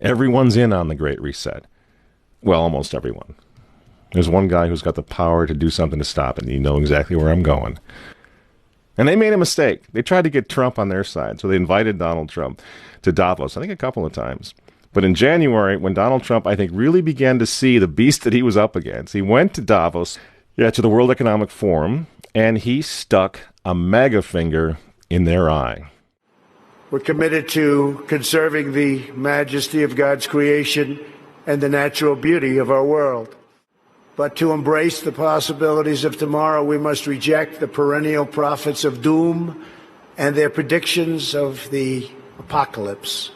Everyone's in on the Great Reset. Well, almost everyone. There's one guy who's got the power to do something to stop it, and you know exactly where I'm going. And they made a mistake. They tried to get Trump on their side, so they invited Donald Trump to Davos, I think a couple of times. But in January, when Donald Trump, I think, really began to see the beast that he was up against, he went to Davos, to the World Economic Forum, and he stuck a mega finger in their eye. We're committed to conserving the majesty of God's creation and the natural beauty of our world. But to embrace the possibilities of tomorrow, we must reject the perennial prophets of doom and their predictions of the apocalypse.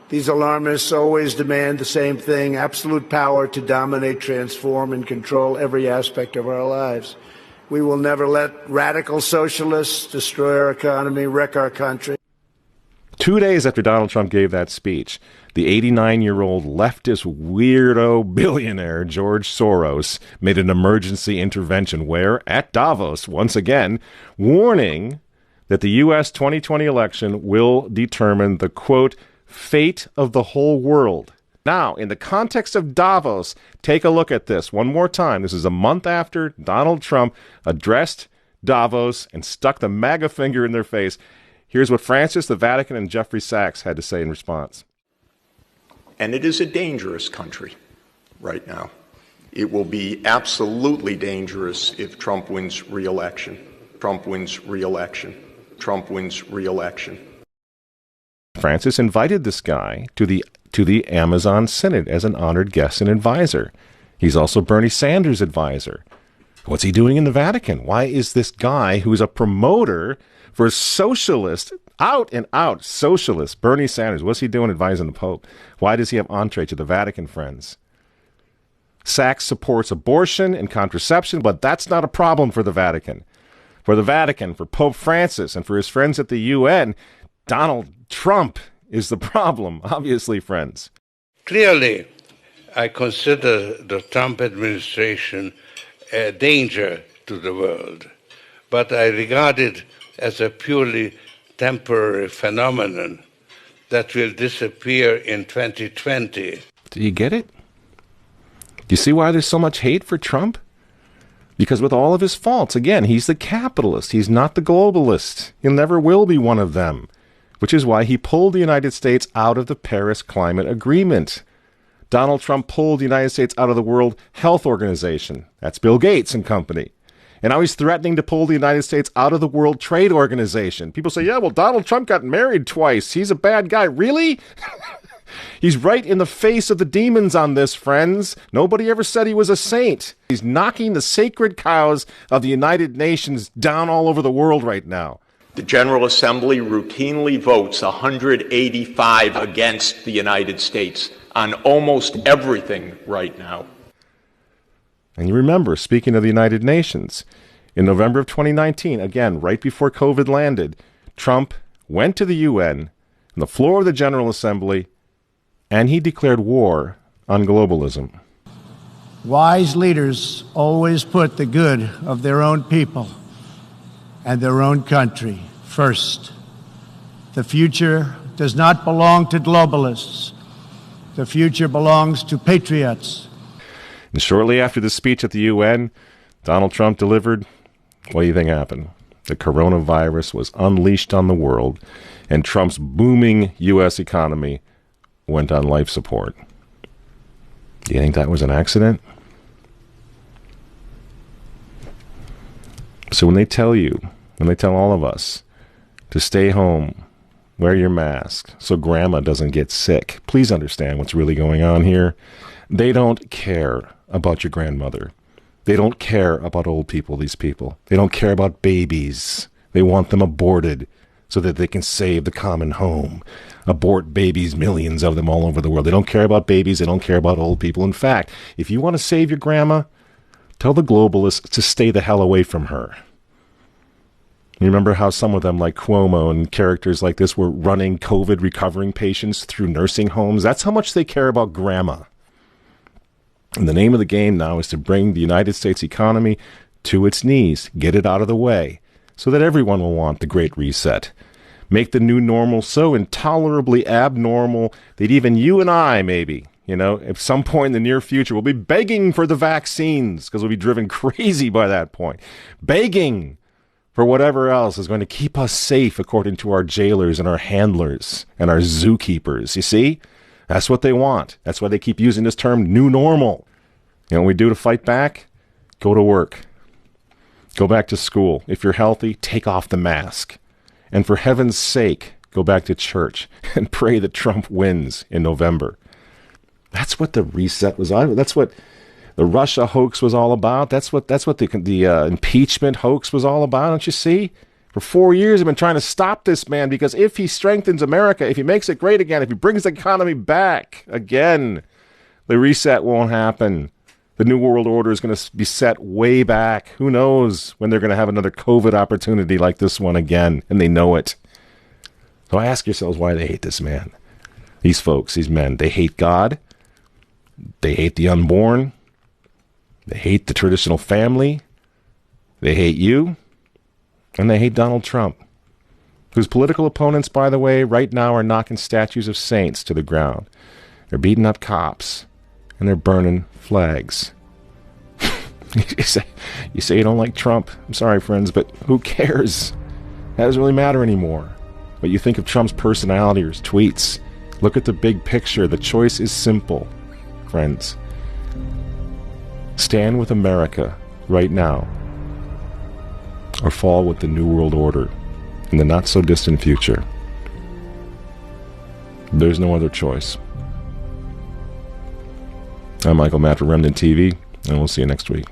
These alarmists always demand the same thing: absolute power to dominate, transform, and control every aspect of our lives. We will never let radical socialists destroy our economy, wreck our country. 2 days after Donald Trump gave that speech, the 89-year-old leftist weirdo billionaire George Soros made an emergency intervention where, at Davos, once again, warning that the U.S. 2020 election will determine the, quote, fate of the whole world. Now, in the context of Davos, take a look at this one more time. This is a month after Donald Trump addressed Davos and stuck the MAGA finger in their face. Here's what Francis, the Vatican, and Jeffrey Sachs had to say in response. And it is a dangerous country right now. It will be absolutely dangerous if Trump wins re-election. Trump wins re-election. Trump wins re-election. Francis invited this guy to the Amazon Synod as an honored guest and advisor. He's also Bernie Sanders' advisor. What's he doing in the Vatican? Why is this guy who's a promoter for socialist, out and out socialist, Bernie Sanders, what's he doing advising the Pope? Why does he have entree to the Vatican, friends? Sachs supports abortion and contraception, but that's not a problem for the Vatican. For the Vatican, for Pope Francis, and for his friends at the UN, Donald Trump is the problem, obviously, friends. Clearly, I consider the Trump administration a danger to the world, but I regard it as a purely temporary phenomenon that will disappear in 2020. Do you get it? Do you see why there's so much hate for Trump? Because with all of his faults, again, he's the capitalist. He's not the globalist. He never will be one of them, which is why he pulled the United States out of the Paris Climate Agreement. Donald Trump pulled the United States out of the World Health Organization. That's Bill Gates and company. And now he's threatening to pull the United States out of the World Trade Organization. People say, yeah, well, Donald Trump got married twice. He's a bad guy. Really? He's right in the face of the demons on this, friends. Nobody ever said he was a saint. He's knocking the sacred cows of the United Nations down all over the world right now. The General Assembly routinely votes 185 against the United States on almost everything right now. And you remember, speaking of the United Nations, in November of 2019, again, right before COVID landed, Trump went to the UN, on the floor of the General Assembly, and he declared war on globalism. Wise leaders always put the good of their own people and their own country first. The future does not belong to globalists. The future belongs to patriots. And shortly after the speech at the UN, Donald Trump delivered, what do you think happened? The coronavirus was unleashed on the world, and Trump's booming U.S. economy went on life support. Do you think that was an accident? So when they tell all of us to stay home, wear your mask so grandma doesn't get sick, please understand what's really going on here. They don't care about your grandmother. They don't care about old people, these people. They don't care about babies. They want them aborted so that they can save the common home. Abort babies, millions of them all over the world. They don't care about babies. They don't care about old people. In fact, if you want to save your grandma, tell the globalists to stay the hell away from her. You remember how some of them, like Cuomo and characters like this, were running COVID recovering patients through nursing homes? That's how much they care about grandma. And the name of the game now is to bring the United States economy to its knees, get it out of the way, so that everyone will want the Great Reset. make the new normal so intolerably abnormal that even you and I, maybe, at some point in the near future, will be begging for the vaccines because we'll be driven crazy by that point. Begging for whatever else is going to keep us safe according to our jailers and our handlers and our zookeepers. You see? That's what they want. That's why they keep using this term, new normal. You know what we do to fight back? Go to work. Go back to school. If you're healthy, take off the mask. And for heaven's sake, go back to church and pray that Trump wins in November. That's what the reset was. That's what the Russia hoax was all about. That's what the impeachment hoax was all about. Don't you see? For 4 years, I've been trying to stop this man because if he strengthens America, if he makes it great again, if he brings the economy back again, the reset won't happen. The New World Order is going to be set way back. Who knows when they're going to have another COVID opportunity like this one again, and they know it. So ask yourselves why they hate this man. These folks, these men, they hate God. They hate the unborn. They hate the traditional family. They hate you. And they hate Donald Trump, whose political opponents, by the way, right now are knocking statues of saints to the ground. They're beating up cops, and they're burning flags. You say you don't like Trump. I'm sorry, friends, but who cares? That doesn't really matter anymore. What you think of Trump's personality or his tweets. Look at the big picture. The choice is simple, friends. Stand with America right now, or fall with the New World Order in the not-so-distant future. There's no other choice. I'm Michael Matt for Remnant TV, and we'll see you next week.